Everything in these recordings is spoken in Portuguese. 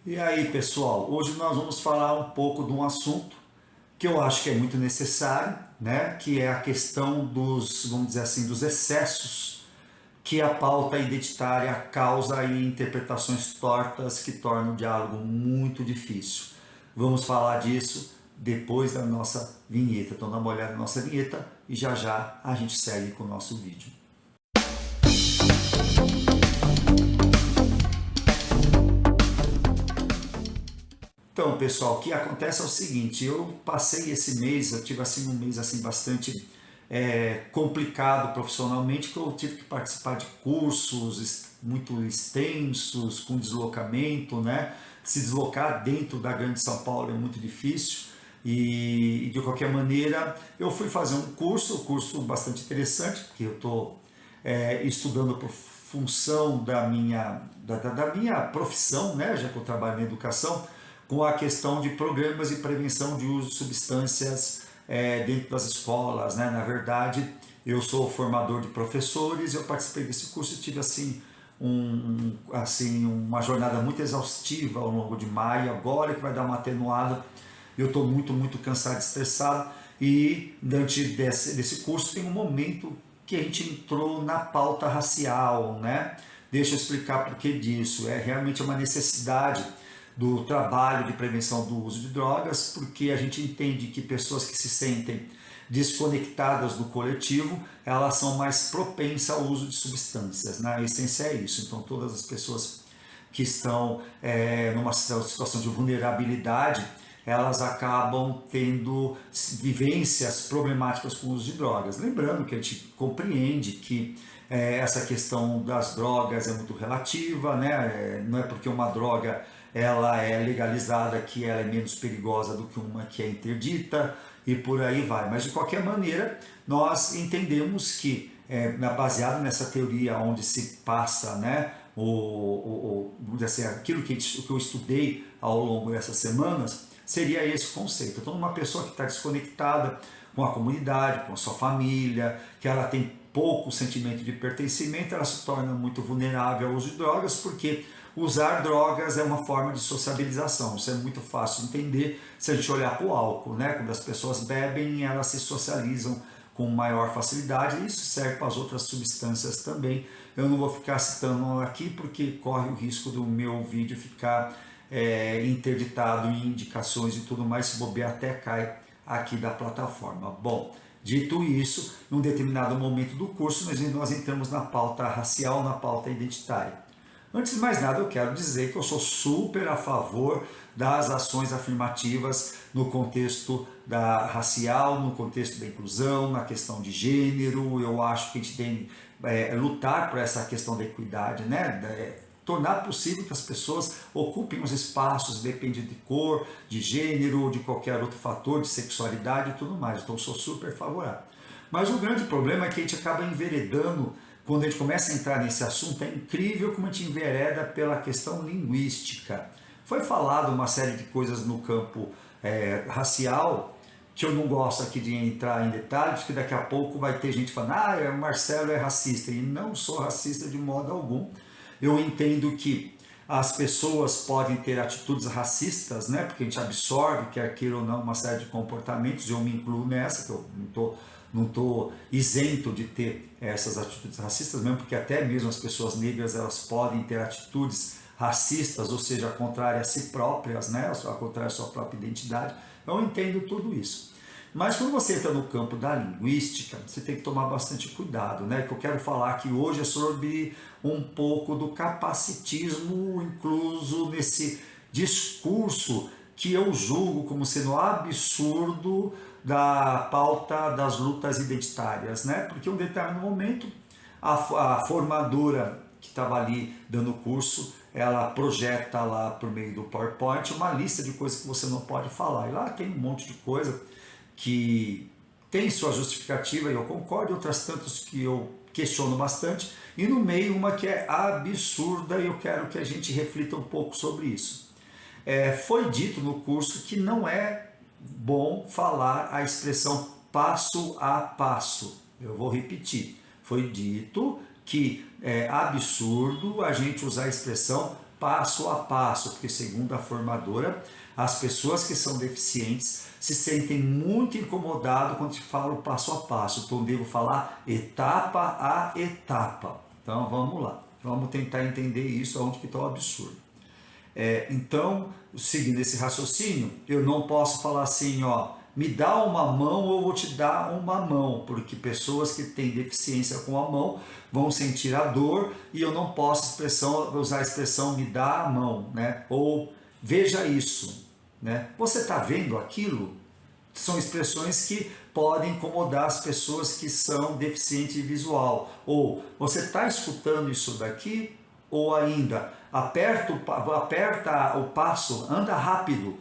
E aí, pessoal, hoje nós vamos falar um pouco de um assunto que eu acho que é muito necessário, né? Que é a questão dos, vamos dizer assim, dos excessos que a pauta identitária causa e interpretações tortas que tornam o diálogo muito difícil. Vamos falar disso depois da nossa vinheta. Então dá uma olhada na nossa vinheta e já já a gente segue com o nosso vídeo. Então, pessoal, o que acontece é o seguinte, eu passei esse mês, eu tive assim um mês assim bastante complicado profissionalmente, que eu tive que participar de cursos muito extensos, com deslocamento, né? Se deslocar dentro da grande São Paulo é muito difícil e de qualquer maneira eu fui fazer um curso bastante interessante, porque eu estou estudando por função da minha profissão, né? Já que eu trabalho na educação, com a questão de programas de prevenção de uso de substâncias dentro das escolas, né? Na verdade, eu sou formador de professores, eu participei desse curso e tive uma jornada muito exaustiva ao longo de maio, agora que vai dar uma atenuada, eu estou muito cansado, estressado, e diante desse curso tem um momento que a gente entrou na pauta racial, né? Deixa eu explicar por que disso. É realmente uma necessidade do trabalho de prevenção do uso de drogas, porque a gente entende que pessoas que se sentem desconectadas do coletivo, elas são mais propensas ao uso de substâncias. Na essência é isso. Então todas as pessoas que estão numa situação de vulnerabilidade, elas acabam tendo vivências problemáticas com o uso de drogas. Lembrando que a gente compreende que essa questão das drogas é muito relativa, né? Não é porque uma droga ela é legalizada que ela é menos perigosa do que uma que é interdita e por aí vai. Mas de qualquer maneira, nós entendemos que, baseado nessa teoria onde se passa, né, aquilo que eu estudei ao longo dessas semanas, seria esse conceito. Então, uma pessoa que está desconectada com a comunidade, com a sua família, que ela tem pouco sentimento de pertencimento, ela se torna muito vulnerável ao uso de drogas, porque usar drogas é uma forma de sociabilização. Isso é muito fácil de entender se a gente olhar para o álcool, né? Quando as pessoas bebem, elas se socializam com maior facilidade, e isso serve para as outras substâncias também. Eu não vou ficar citando aqui porque corre o risco do meu vídeo ficar interditado em indicações e tudo mais, se bobear até cai aqui da plataforma. Bom, dito isso, num determinado momento do curso, nós entramos na pauta racial, na pauta identitária. Antes de mais nada, eu quero dizer que eu sou super a favor das ações afirmativas no contexto da racial, no contexto da inclusão, na questão de gênero. Eu acho que a gente tem lutar por essa questão da equidade, né? Tornar possível que as pessoas ocupem os espaços, depende de cor, de gênero, de qualquer outro fator, de sexualidade e tudo mais. Então eu sou super favorável. Mas o grande problema é que a gente acaba enveredando, quando a gente começa a entrar nesse assunto, é incrível como a gente envereda pela questão linguística. Foi falado uma série de coisas no campo racial, que eu não gosto aqui de entrar em detalhes, porque daqui a pouco vai ter gente falando, o Marcelo é racista, e não sou racista de modo algum. Eu entendo que as pessoas podem ter atitudes racistas, né? Porque a gente absorve, quer queira ou não, uma série de comportamentos, e eu me incluo nessa, que eu não estou isento de ter essas atitudes racistas, mesmo porque até mesmo as pessoas negras elas podem ter atitudes racistas, ou seja, contrária a si próprias, né? Ao contrário à sua própria identidade. Eu entendo tudo isso. Mas quando você entra no campo da linguística, você tem que tomar bastante cuidado, né? O que eu quero falar aqui hoje é sobre um pouco do capacitismo incluso nesse discurso que eu julgo como sendo absurdo da pauta das lutas identitárias, né? Porque em um determinado momento a formadora que estava ali dando o curso, ela projeta lá por meio do PowerPoint uma lista de coisas que você não pode falar. E lá tem um monte de coisa que tem sua justificativa, e eu concordo, e outras tantas que eu questiono bastante, e no meio uma que é absurda, e eu quero que a gente reflita um pouco sobre isso. Foi dito no curso que não é bom falar a expressão passo a passo. Eu vou repetir. Foi dito que é absurdo a gente usar a expressão passo a passo, porque segundo a formadora, as pessoas que são deficientes se sentem muito incomodadas quando te falo passo a passo, então devo falar etapa a etapa. Então vamos lá, vamos tentar entender isso, aonde que está o absurdo. Então, seguindo esse raciocínio, eu não posso falar assim, ó, me dá uma mão ou eu vou te dar uma mão, porque pessoas que têm deficiência com a mão vão sentir a dor e eu não posso usar a expressão me dá a mão, né? Ou veja isso, né? Você está vendo aquilo? São expressões que podem incomodar as pessoas que são deficientes visual. Ou você está escutando isso daqui? Ou ainda, aperta o passo, anda rápido.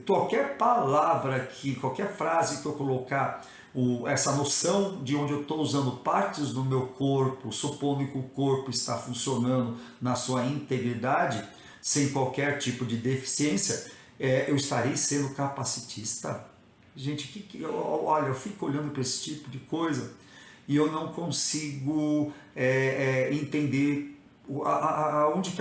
Qualquer palavra aqui, qualquer frase que eu colocar, essa noção de onde eu estou usando partes do meu corpo, supondo que o corpo está funcionando na sua integridade, sem qualquer tipo de deficiência, eu estarei sendo capacitista. Gente, olha, eu fico olhando para esse tipo de coisa e eu não consigo entender onde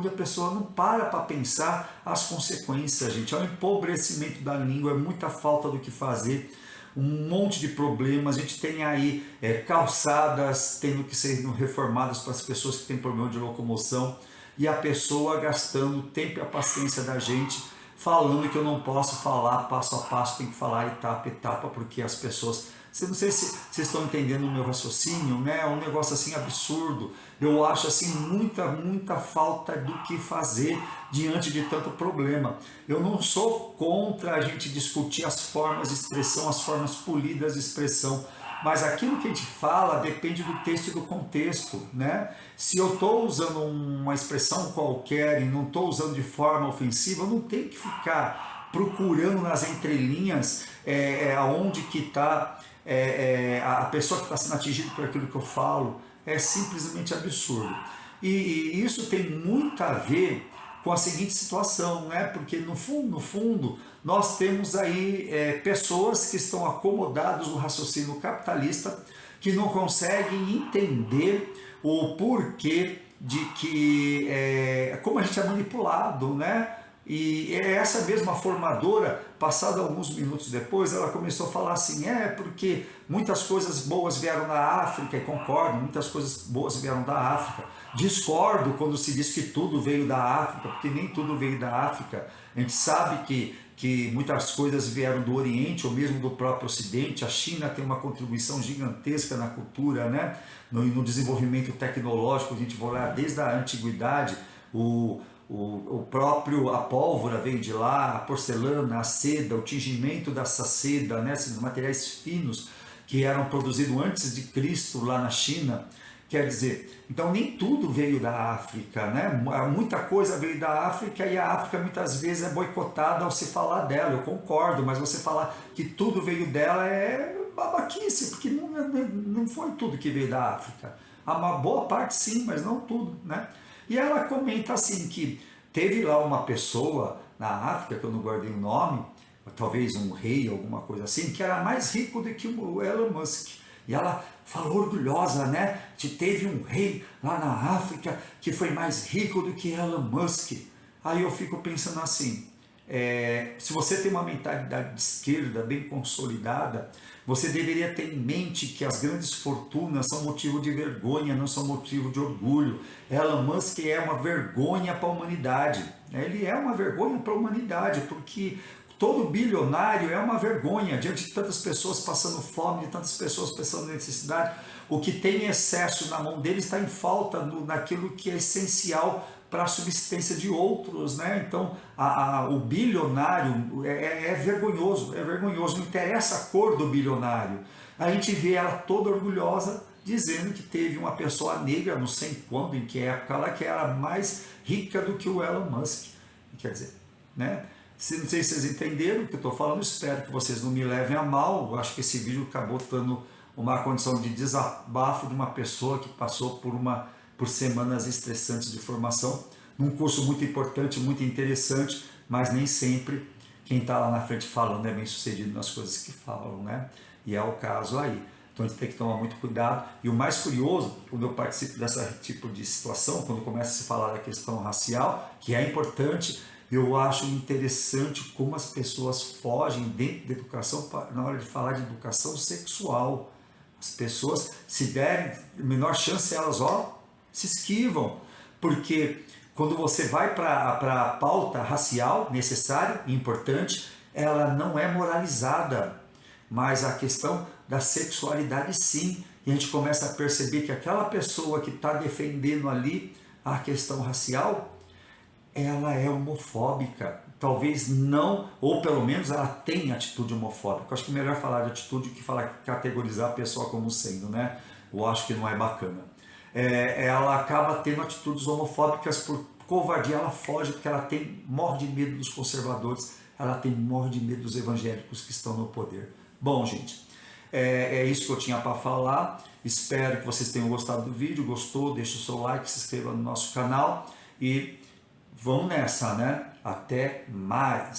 a pessoa não para pensar as consequências, gente. É um empobrecimento da língua, é muita falta do que fazer, um monte de problemas. A gente tem aí calçadas tendo que ser reformadas para as pessoas que têm problema de locomoção e a pessoa gastando o tempo e a paciência da gente falando que eu não posso falar passo a passo, tem que falar etapa a etapa, porque as pessoas... Não sei se vocês estão entendendo o meu raciocínio, né? É um negócio assim absurdo. Eu acho assim muita falta do que fazer diante de tanto problema. Eu não sou contra a gente discutir as formas de expressão, as formas polidas de expressão, mas aquilo que a gente fala depende do texto e do contexto, né? Se eu estou usando uma expressão qualquer e não estou usando de forma ofensiva, eu não tenho que ficar procurando nas entrelinhas aonde que está a pessoa que está sendo atingida por aquilo que eu falo. É simplesmente absurdo. E isso tem muito a ver com a seguinte situação, né? Porque no fundo, nós temos aí pessoas que estão acomodadas no raciocínio capitalista, que não conseguem entender o porquê de que como a gente é manipulado, né? E essa mesma formadora, passado alguns minutos depois, ela começou a falar assim, porque muitas coisas boas vieram da África, e concordo, muitas coisas boas vieram da África. Discordo quando se diz que tudo veio da África, porque nem tudo veio da África. A gente sabe que muitas coisas vieram do Oriente, ou mesmo do próprio Ocidente. A China tem uma contribuição gigantesca na cultura, né? No desenvolvimento tecnológico. A gente vai olhar desde a antiguidade, a pólvora veio de lá, a porcelana, a seda, o tingimento dessa seda, né, esses materiais finos que eram produzidos antes de Cristo lá na China. Quer dizer, então nem tudo veio da África, né? Muita coisa veio da África e a África muitas vezes é boicotada ao se falar dela. Eu concordo, mas você falar que tudo veio dela é babaquice, porque não foi tudo que veio da África. Uma boa parte sim, mas não tudo, né? E ela comenta assim que teve lá uma pessoa na África, que eu não guardei o nome, talvez um rei, alguma coisa assim, que era mais rico do que o Elon Musk. E ela falou orgulhosa, né? Que teve um rei lá na África que foi mais rico do que Elon Musk. Aí eu fico pensando assim, se você tem uma mentalidade de esquerda bem consolidada, você deveria ter em mente que as grandes fortunas são motivo de vergonha, não são motivo de orgulho. Elon Musk é uma vergonha para a humanidade. Ele é uma vergonha para a humanidade, porque todo bilionário é uma vergonha diante de tantas pessoas passando fome, de tantas pessoas passando necessidade. O que tem excesso na mão dele está em falta naquilo que é essencial para a subsistência de outros, né? Então, o bilionário é vergonhoso, não interessa a cor do bilionário. A gente vê ela toda orgulhosa, dizendo que teve uma pessoa negra, não sei quando, em que época, ela que era mais rica do que o Elon Musk. Quer dizer, né? Não sei se vocês entenderam o que eu estou falando, espero que vocês não me levem a mal. Eu acho que esse vídeo acabou dando uma condição de desabafo de uma pessoa que passou por semanas estressantes de formação, num curso muito importante, muito interessante, mas nem sempre quem está lá na frente falando é bem sucedido nas coisas que falam, né? E é o caso aí. Então a gente tem que tomar muito cuidado. E o mais curioso, quando eu participo desse tipo de situação, quando começa a se falar da questão racial, que é importante, eu acho interessante como as pessoas fogem dentro da educação na hora de falar de educação sexual. As pessoas, se derem menor chance, elas se esquivam. Porque quando você vai para a pauta racial necessária e importante, ela não é moralizada, mas a questão da sexualidade sim. E a gente começa a perceber que aquela pessoa que está defendendo ali a questão racial, ela é homofóbica. Talvez não, ou pelo menos ela tem atitude homofóbica. Eu acho que é melhor falar de atitude que falar categorizar a pessoa como sendo, né? Eu acho que não é bacana. Ela acaba tendo atitudes homofóbicas por covardia, ela foge porque ela morre de medo dos conservadores, ela morre de medo dos evangélicos que estão no poder. Bom, gente, é isso que eu tinha para falar. Espero que vocês tenham gostado do vídeo. Gostou? Deixe o seu like, se inscreva no nosso canal e vamos nessa, né? Até mais!